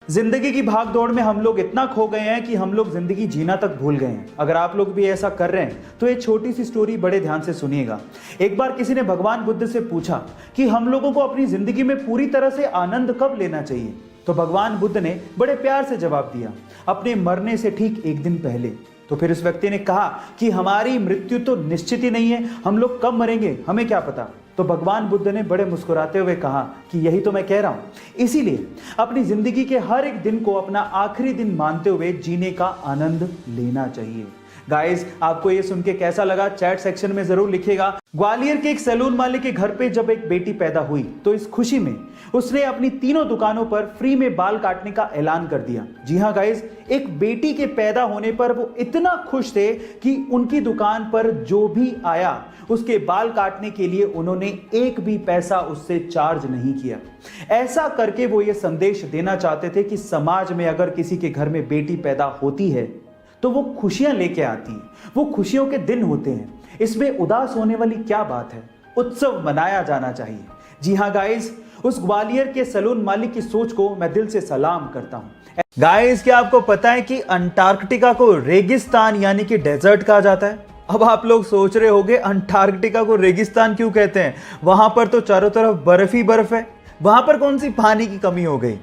जिंदगी की भाग दौड़ में हम लोग इतना खो गए हैं कि हम लोग जिंदगी जीना तक भूल गए हैं। अगर आप लोग भी ऐसा कर रहे हैं तो एक छोटी सी स्टोरी बड़े ध्यान से सुनिएगा। एक बार किसी ने भगवान बुद्ध से पूछा कि हम लोगों को अपनी जिंदगी में पूरी तरह से आनंद कब लेना चाहिए। तो भगवान बुद्ध ने बड़े प्यार से जवाब दिया, अपने मरने से ठीक एक दिन पहले। तो फिर उस व्यक्ति ने कहा कि हमारी मृत्यु तो निश्चित ही नहीं है, हम लोग कब मरेंगे हमें क्या पता। तो भगवान बुद्ध ने बड़े मुस्कुराते हुए कहा कि यही तो मैं कह रहा हूं, इसीलिए अपनी जिंदगी के हर एक दिन को अपना आखिरी दिन मानते हुए जीने का आनंद लेना चाहिए। गाइस, आपको ये सुन के कैसा लगा चैट सेक्शन में जरूर लिखिएगा। ग्वालियर के एक सैलून मालिक के घर पे जब एक बेटी पैदा हुई तो इस खुशी में उसने अपनी तीनों दुकानों पर फ्री में बाल काटने का ऐलान कर दिया। जी हाँ गाइस, एक बेटी के पैदा होने पर वो इतना खुश थे कि उनकी दुकान पर जो भी आया उसके बाल काटने के लिए उन्होंने एक भी पैसा उससे चार्ज नहीं किया। ऐसा करके वो ये संदेश देना चाहते थे कि समाज में अगर किसी के घर में बेटी पैदा होती है तो वो खुशियां लेके आती हैं, वो खुशियों के दिन होते हैं। इसमें उदास होने वाली क्या बात है, उत्सव मनाया जाना चाहिए। जी हाँ गाइस, उस ग्वालियर के सैलून मालिक की सोच को मैं दिल से सलाम करता हूं। गाइस, क्या आपको पता है कि अंटार्कटिका को रेगिस्तान यानी कि डेजर्ट कहा जाता है। अब आप लोग सोच रहे होंगे अंटार्कटिका को रेगिस्तान क्यों कहते हैं, वहां पर तो चारों तरफ बर्फ ही बर्फ है, वहां पर कौन सी पानी की कमी हो गई।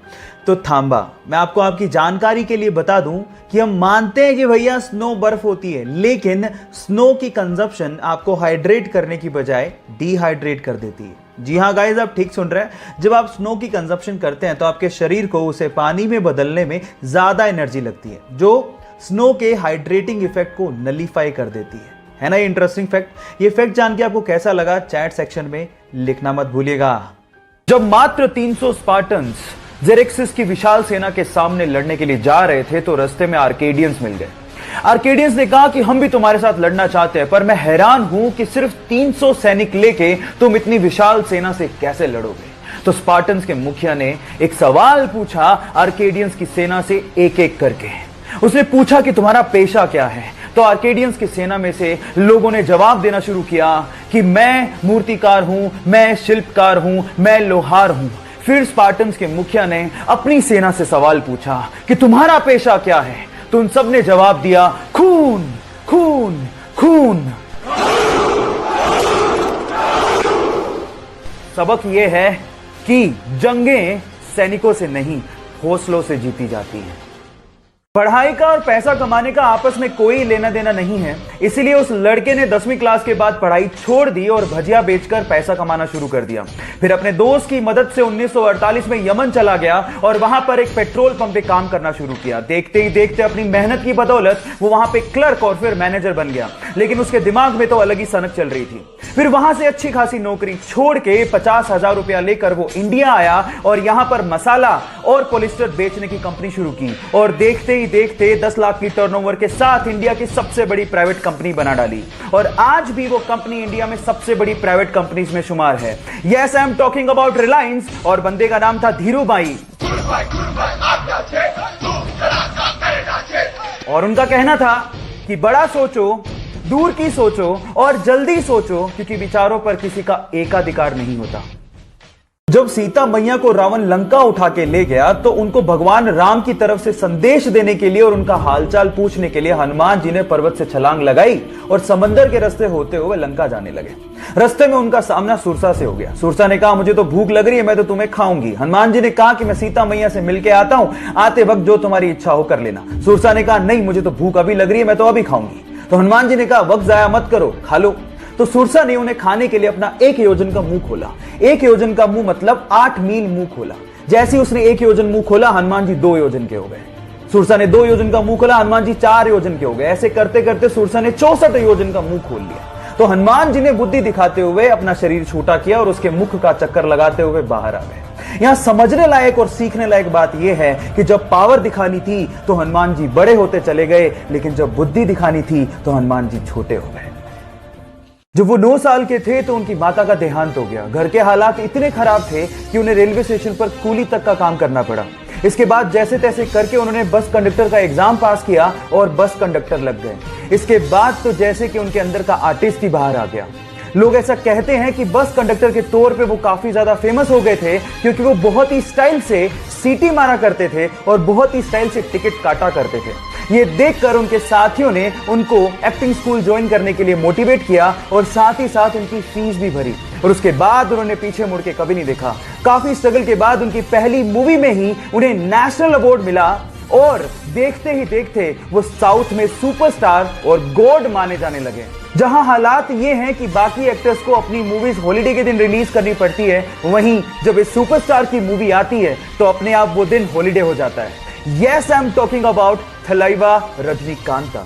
तो थांबा, मैं आपको आपकी जानकारी के लिए बता दूं कि हम मानते हैं कि भैया स्नो बर्फ होती है, लेकिन स्नो की कंजप्शन आपको हाइड्रेट करने की बजाय डिहाइड्रेट कर देती है। जी हाँ गाइस, आप ठीक सुन रहे हैं। जब आप स्नो की कंजप्शन करते हैं तो आपके शरीर को उसे पानी में बदलने में ज्यादा एनर्जी लगती है, जो स्नो के हाइड्रेटिंग इफेक्ट को नलीफाई कर देती है ना। ये इंटरेस्टिंग फैक्ट। ये फैक्ट जान के आपको कैसा लगा चैट सेक्शन में लिखना मत भूलिएगा। जब मात्र 300 स्पार्टन्स जेरेक्सिस की विशाल सेना के सामने लड़ने के लिए जा रहे थे तो रास्ते में आर्केडियंस मिल गए। आर्केडियंस ने कहा कि हम भी तुम्हारे साथ लड़ना चाहते हैं, पर मैं हैरान हूं कि सिर्फ 300 सैनिक लेके तुम इतनी विशाल सेना से कैसे लड़ोगे। तो स्पार्टन्स के मुखिया ने एक सवाल पूछा आर्केडियंस की सेना से एक एक करके। उसने पूछा कि तुम्हारा पेशा क्या है। तो आर्केडियंस की सेना में से लोगों ने जवाब देना शुरू किया कि मैं मूर्तिकार हूं, मैं शिल्पकार हूं, मैं लोहार हूं। फिर स्पार्टन्स के मुखिया ने अपनी सेना से सवाल पूछा कि तुम्हारा पेशा क्या है। तो उन सब ने जवाब दिया, खून खून खून। सबक यह है कि जंगें सैनिकों से नहीं, हौसलों से जीती जाती हैं। पढ़ाई का और पैसा कमाने का आपस में कोई लेना देना नहीं है, इसीलिए उस लड़के ने 10वीं क्लास के बाद पढ़ाई छोड़ दी और भजिया बेचकर पैसा कमाना शुरू कर दिया। फिर अपने दोस्त की मदद से 1948 में यमन चला गया और वहां पर एक पेट्रोल पंप पे काम करना शुरू किया। देखते ही देखते अपनी मेहनत की बदौलत वो वहां पे क्लर्क और फिर मैनेजर बन गया, लेकिन उसके दिमाग में तो अलग ही सनक चल रही थी। फिर वहां से अच्छी खासी नौकरी छोड़ के 50,000 रुपया लेकर वो इंडिया आया और यहां पर मसाला और पॉलिस्टर बेचने की कंपनी शुरू की और देखते ही देखते 10 लाख की टर्नओवर के साथ इंडिया की सबसे बड़ी प्राइवेट कंपनी बना डाली। और आज भी वो कंपनी इंडिया में सबसे बड़ी प्राइवेट कंपनीज में शुमार है। Yes, I am talking about Reliance. और बंदे का नाम था धीरूभाई। और उनका कहना था कि बड़ा सोचो, दूर की सोचो और जल्दी सोचो, क्योंकि विचारों पर किसी का एकाधिकार नहीं होता। जब सीता मैया को रावण लंका उठा के ले गया तो उनको भगवान राम की तरफ से संदेश देने के लिए और उनका हालचाल पूछने के लिए हनुमान जी ने पर्वत से छलांग लगाई और समंदर के रास्ते होते हुए लंका जाने लगे। रास्ते में उनका सामना सुरसा से हो गया। सुरसा ने कहा, मुझे तो भूख लग रही है, मैं तो तुम्हें खाऊंगी। हनुमान जी ने कहा कि मैं सीता मैया से मिलके आता हूं, आते वक्त जो तुम्हारी इच्छा हो कर लेना। सुरसा ने कहा, नहीं, मुझे तो भूख अभी लग रही है, मैं तो अभी खाऊंगी। तो हनुमान जी ने कहा, वक्त जाया मत करो, खा लो। तो सुरसा ने उन्हें खाने के लिए अपना 1 योजन का मुंह खोला। 1 योजन का मुंह मतलब 8 मील मुंह खोला। जैसे ही उसने 1 योजन मुंह खोला, हनुमान जी 2 योजन के हो गए। सुरसा ने 2 योजन का मुंह खोला, हनुमान जी 4 योजन के हो गए। ऐसे करते करते सुरसा ने 64 योजन का मुंह खोल लिया। तो हनुमान जी ने बुद्धि दिखाते हुए अपना शरीर छोटा किया और उसके मुख का चक्कर लगाते हुए बाहर आ गए। यहां समझने लायक और सीखने लायक बात यह है कि जब पावर दिखानी थी तो हनुमान जी बड़े होते चले गए, लेकिन जब बुद्धि दिखानी थी तो हनुमान जी छोटे हो गए। जब वो 9 साल के थे तो उनकी माता का देहांत हो गया। घर के हालात इतने खराब थे कि उन्हें रेलवे स्टेशन पर कूली तक का काम करना पड़ा। इसके बाद जैसे तैसे करके उन्होंने बस कंडक्टर का एग्जाम पास किया और बस कंडक्टर लग गए। इसके बाद तो जैसे कि उनके अंदर का आर्टिस्ट ही बाहर आ गया। लोग ऐसा कहते हैं कि बस कंडक्टर के तौर पे वो काफी ज्यादा फेमस हो गए थे क्योंकि वो बहुत ही स्टाइल से सीटी मारा करते थे और बहुत ही स्टाइल से टिकट काटा करते थे। ये देखकर उनके साथियों ने उनको एक्टिंग स्कूल ज्वाइन करने के लिए मोटिवेट किया और साथ ही साथ उनकी फीस भी भरी और उसके बाद उन्होंने पीछे मुड़ के कभी नहीं देखा। काफी स्ट्रगल के बाद उनकी पहली मूवी में ही उन्हें नेशनल अवार्ड मिला और देखते ही देखते वो साउथ में सुपरस्टार और गॉड माने जाने लगे। जहां हालात ये हैं कि बाकी एक्टर्स को अपनी मूवीज हॉलिडे के दिन रिलीज करनी पड़ती है, वहीं जब इस सुपरस्टार की मूवी आती है तो अपने आप वो दिन हॉलिडे हो जाता है। Yes, I'm talking about Thalaiva Rajnikanta.